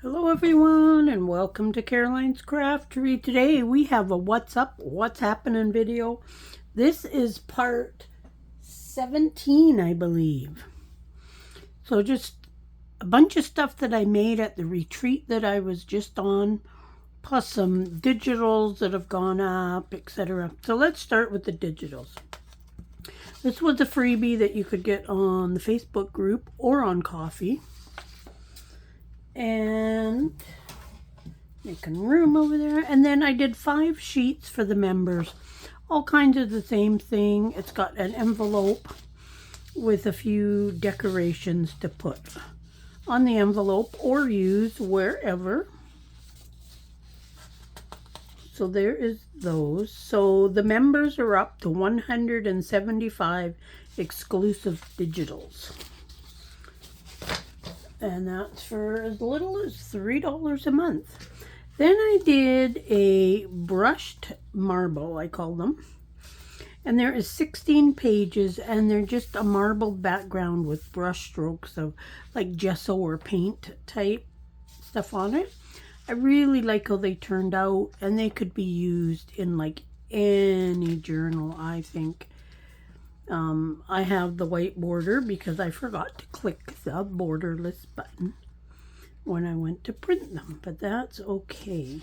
Hello everyone and welcome to Caroline's Craftery. Today we have a what's up, what's happening video. This is part 17, I believe. So just a bunch of stuff that I made at the retreat that I was just on, plus some digitals that have gone up, etc. So let's start with the digitals. This was a freebie that you could get on the Facebook group or on Coffee. And making room over there. And then I did 5 sheets for the members. All kinds of the same thing. It's got an envelope with a few decorations to put on the envelope or use wherever. So there is those. So the members are up to 175 exclusive digitals. And that's for as little as $3 a month. Then I did a brushed marble, I call them. And there is 16 pages, and they're just a marble background with brush strokes of like gesso or paint type stuff on it. I really like how they turned out, and they could be used in like any journal, I think. I have the white border because I forgot to click the borderless button when I went to print them, but that's okay.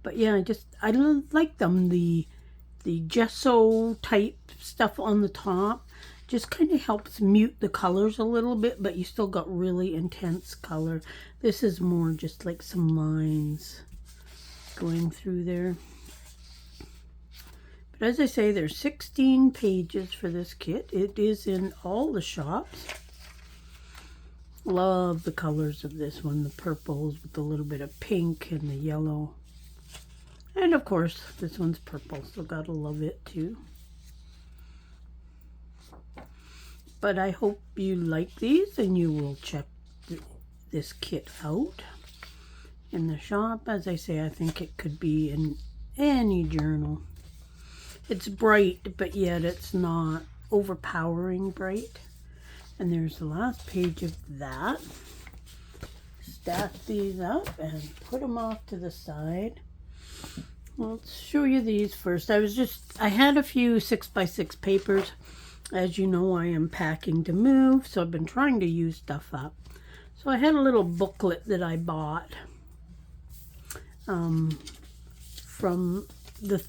But yeah, I like them. The gesso type stuff on the top just kind of helps mute the colors a little bit, but you still got really intense color. This is more just like some lines going through there. But as I say, there's 16 pages for this kit. It is in all the shops. Love the colors of this one, the purples with a little bit of pink and the yellow. And of course, this one's purple, so gotta love it too. But I hope you like these and you will check this kit out in the shop. As I say, I think it could be in any journal. It's bright, but yet it's not overpowering bright. And there's the last page of that. Stack these up and put them off to the side. Let's show you these first. I had a few 6x6 papers. As you know, I am packing to move, so I've been trying to use stuff up. So I had a little booklet that I bought from the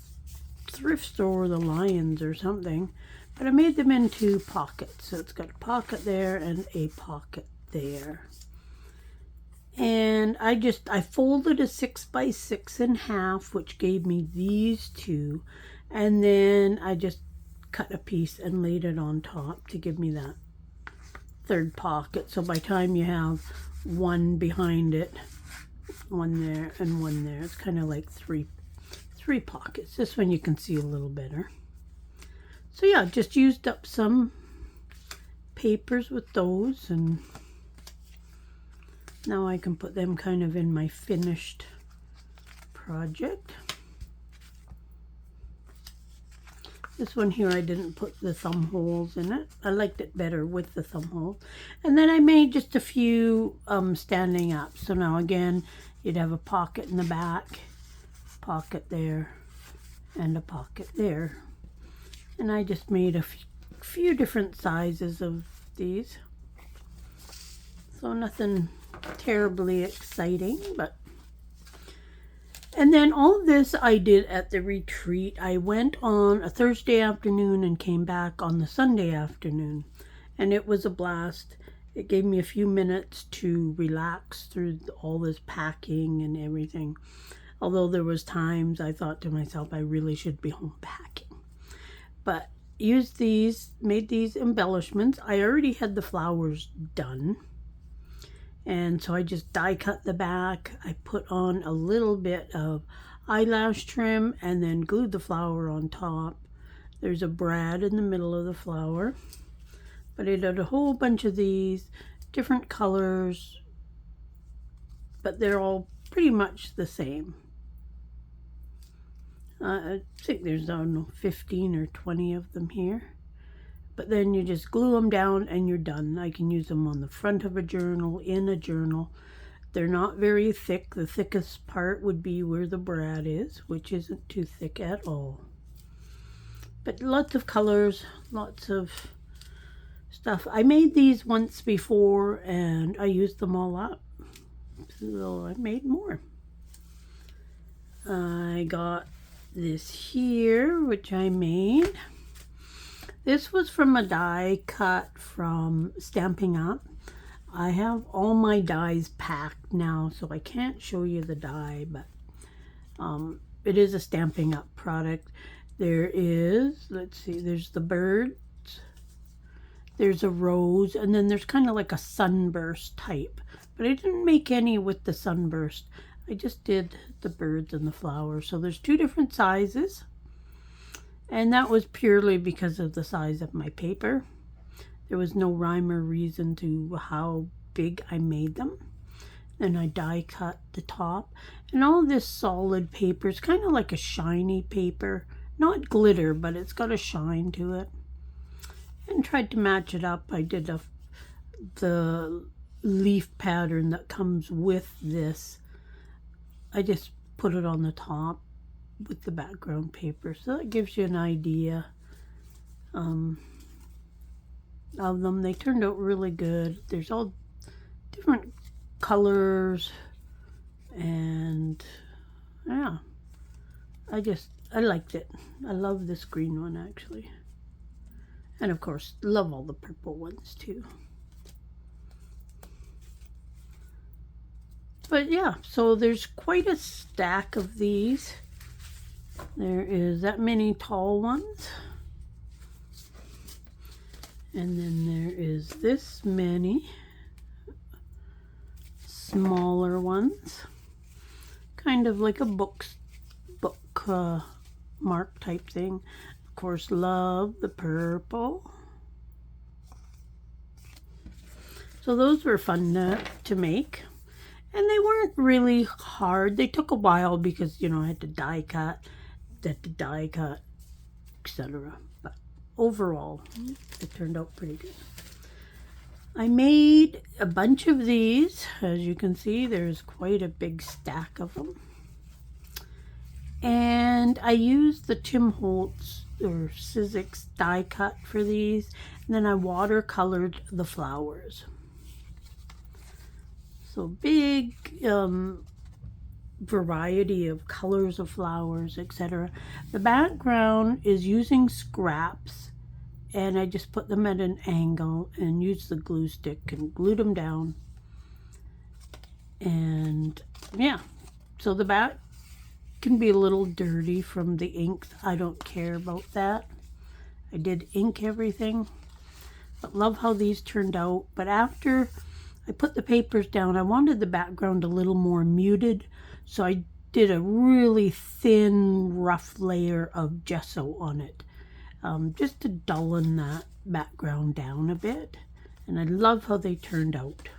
thrift store, the Lions or something, but I made them into pockets. So it's got a pocket there and a pocket there. And I folded a 6x6 in half, which gave me these two, and then I just cut a piece and laid it on top to give me that third pocket. So by the time you have one behind it, one there and one there, it's kind of like three pockets. This one you can see a little better. So yeah, just used up some papers with those, and now I can put them kind of in my finished project. This one here, I didn't put the thumb holes in it. I liked it better with the thumb holes. And then I made just a few standing up. So now again, you'd have a pocket in the back, pocket there, and a pocket there. And I just made a few different sizes of these. So nothing terribly exciting, but... And then all this I did at the retreat. I went on a Thursday afternoon and came back on the Sunday afternoon. And it was a blast. It gave me a few minutes to relax through all this packing and everything. Although there was times I thought to myself, I really should be home packing. But used these, made these embellishments. I already had the flowers done. And so I just die cut the back. I put on a little bit of eyelash trim and then glued the flower on top. There's a brad in the middle of the flower. But I did a whole bunch of these, different colors, but they're all pretty much the same. I think there's, I don't know, 15 or 20 of them here. But then you just glue them down and you're done. I can use them on the front of a journal, in a journal. They're not very thick. The thickest part would be where the brad is, which isn't too thick at all. But lots of colors, lots of stuff. I made these once before and I used them all up. So I made more. I got this here, which I made. This was from a die cut from Stampin' Up. I have all my dies packed now, so I can't show you the die, but it is a Stampin' Up product. There is, let's see, there's the birds, there's a rose, and then there's kind of like a sunburst type. But I didn't make any with the sunburst. I just did the birds and the flowers. So there's 2 different sizes. And that was purely because of the size of my paper. There was no rhyme or reason to how big I made them. Then I die cut the top. And all this solid paper is kind of like a shiny paper. Not glitter, but it's got a shine to it. And tried to match it up. I did the leaf pattern that comes with this. I just put it on the top with the background paper, so that gives you an idea of them. They turned out really good. There's all different colors, and yeah, I liked it. I love this green one actually, and of course love all the purple ones too. But yeah, so there's quite a stack of these. There is that many tall ones. And then there is this many smaller ones. Kind of like a book mark type thing. Of course, love the purple. So those were fun to make. And they weren't really hard. They took a while because, you know, I had to die cut, etc. But overall, it turned out pretty good. I made a bunch of these. As you can see, there's quite a big stack of them. And I used the Tim Holtz or Sizzix die cut for these. And then I watercolored the flowers. So big variety of colors of flowers, etc. The background is using scraps, and I just put them at an angle and used the glue stick and glued them down. And yeah, so the back can be a little dirty from the ink. I don't care about that. I did ink everything, but love how these turned out. But after I put the papers down, I wanted the background a little more muted, so I did a really thin, rough layer of gesso on it, just to dullien that background down a bit. And I love how they turned out.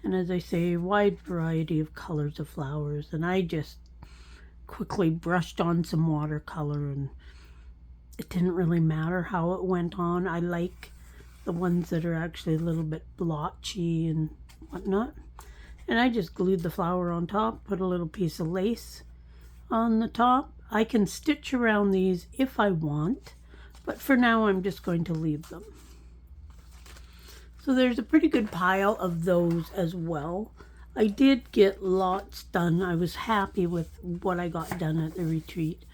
And as I say, a wide variety of colors of flowers, and I just quickly brushed on some watercolor, and it didn't really matter how it went on. I like the ones that are actually a little bit blotchy and whatnot. And I just glued the flower on top, put a little piece of lace on the top. I can stitch around these if I want, but for now I'm just going to leave them. So there's a pretty good pile of those as well. I did get lots done. I was happy with what I got done at the retreat.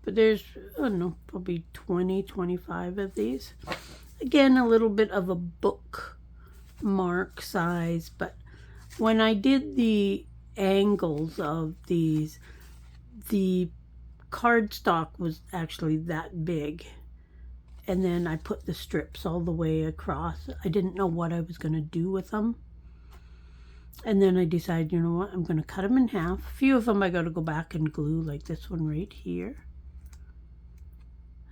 But there's, I don't know, probably 20, 25 of these. Again, a little bit of a bookmark size, but when I did the angles of these, the cardstock was actually that big. And then I put the strips all the way across. I didn't know what I was going to do with them. And then I decided, you know what, I'm going to cut them in half. A few of them I got to go back and glue, like this one right here.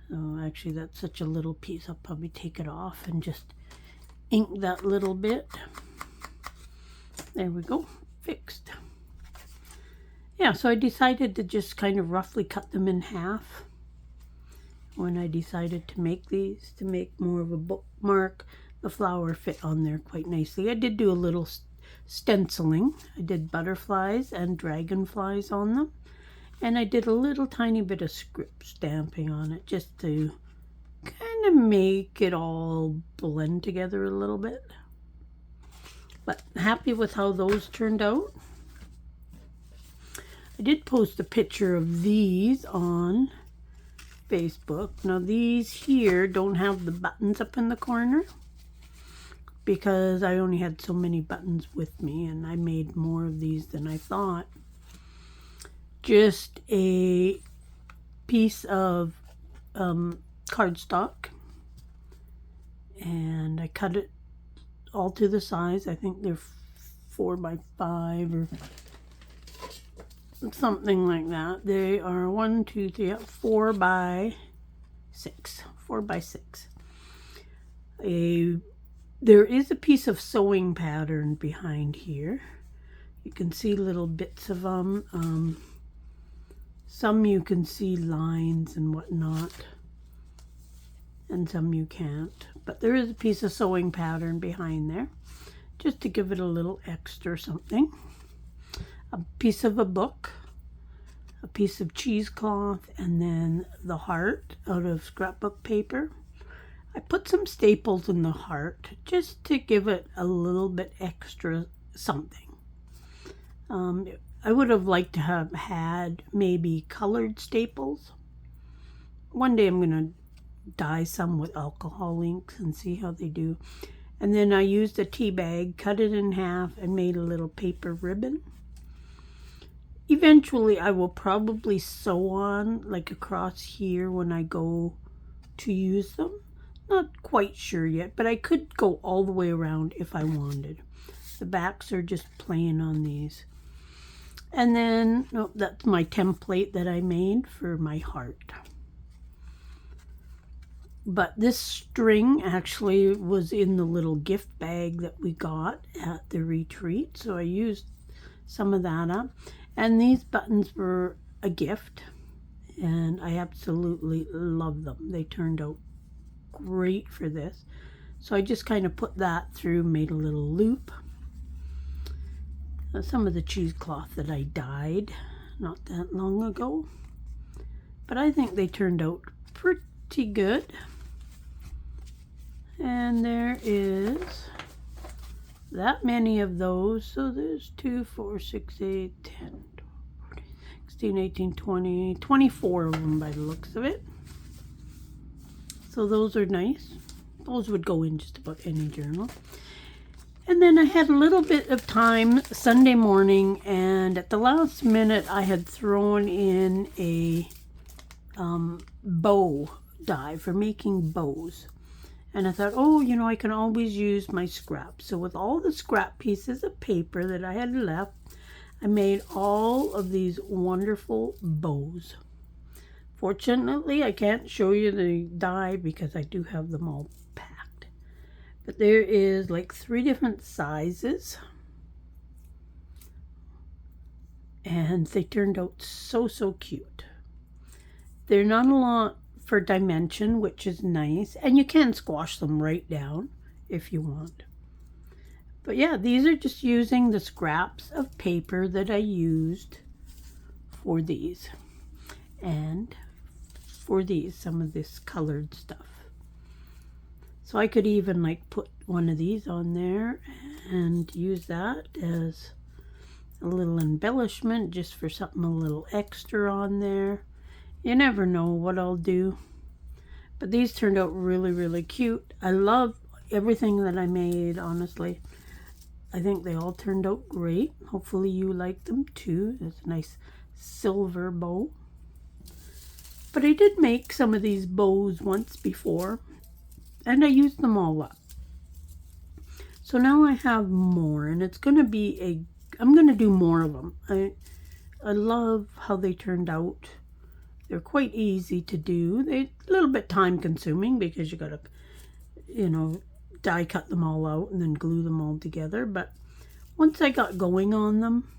So actually that's such a little piece, I'll probably take it off and just ink that little bit. There we go, fixed. Yeah, so I decided to just kind of roughly cut them in half when I decided to make these, to make more of a bookmark. The flower fit on there quite nicely. I did do a little stenciling. I did butterflies and dragonflies on them. And I did a little tiny bit of script stamping on it just to kind of make it all blend together a little bit. But happy with how those turned out. I did post a picture of these on Facebook. Now these here don't have the buttons up in the corner because I only had so many buttons with me and I made more of these than I thought. Just a piece of cardstock, and I cut it all to the size. I think they're 4 by 5 or something like that. They are 1, 2, 3, 4 by 6. 4 by 6. There is a piece of sewing pattern behind here. You can see little bits of them. Some you can see lines and whatnot, and some you can't. But there is a piece of sewing pattern behind there, just to give it a little extra something. A piece of a book, a piece of cheesecloth, and then the heart out of scrapbook paper. I put some staples in the heart just to give it a little bit extra something. I would have liked to have had maybe colored staples. One day I'm going to dye some with alcohol inks and see how they do. And then I used a tea bag, cut it in half, and made a little paper ribbon. Eventually I will probably sew on like across here when I go to use them. Not quite sure yet, but I could go all the way around if I wanted. The backs are just plain on these. And then, oh, that's my template that I made for my heart. But this string actually was in the little gift bag that we got at the retreat. So I used some of that up. And these buttons were a gift. And I absolutely love them. They turned out great for this. So I just kind of put that through, made a little loop. Some of the cheesecloth that I dyed not that long ago, but I think they turned out pretty good. And there is that many of those. So there's 2, 4, 6, 8, 10, 12, 16, 18, 20, 24 of them by the looks of it. So those are nice. Those would go in just about any journal. And then I had a little bit of time Sunday morning, and at the last minute I had thrown in a bow die for making bows. And I thought, oh, you know, I can always use my scraps. So with all the scrap pieces of paper that I had left, I made all of these wonderful bows. Fortunately, I can't show you the die because I do have them all packed. But there is like 3 different sizes. And they turned out so cute. They're not a lot for dimension, which is nice. And you can squash them right down if you want. But yeah, these are just using the scraps of paper that I used for these. And for these, some of this colored stuff. So I could even like put one of these on there and use that as a little embellishment just for something a little extra on there. You never know what I'll do. But these turned out really cute. I love everything that I made, honestly. I think they all turned out great. Hopefully you like them too. There's a nice silver bow. But I did make some of these bows once before, and I used them all up. So now I have more, and it's going to be I'm going to do more of them. I love how they turned out. They're quite easy to do. They're a little bit time consuming because you got to, you know, die cut them all out and then glue them all together. But once I got going on them,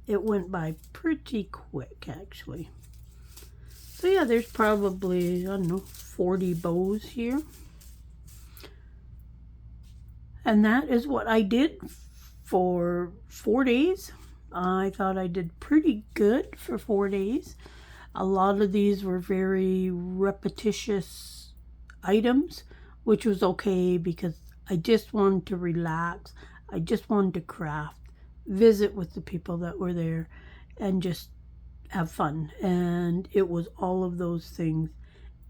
it went by pretty quick actually. So yeah, there's probably, I don't know, 40 bows here. And that is what I did for 4 days. I thought I did pretty good for 4 days. A lot of these were very repetitious items, which was okay because I just wanted to relax. I just wanted to craft, visit with the people that were there, and just have fun. And it was all of those things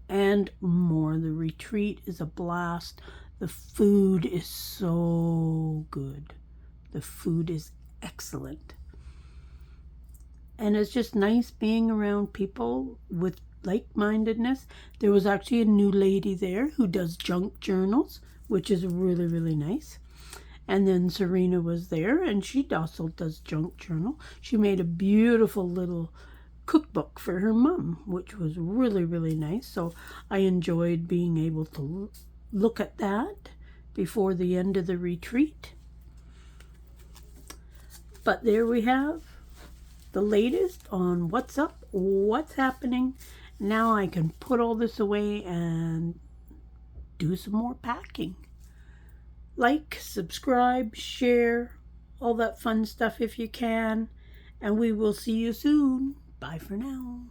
and more. The retreat is a blast. The food is so good. The food is excellent. And it's just nice being around people with like-mindedness. There was actually a new lady there who does junk journals, which is really, really nice. And then Serena was there, and she also does junk journal. She made a beautiful little cookbook for her mom, which was really, really nice. So I enjoyed being able to look at that before the end of the retreat. But there we have the latest on what's up, what's happening. Now I can put all this away and do some more packing. Like, subscribe, share, all that fun stuff if you can. And we will see you soon. Bye for now.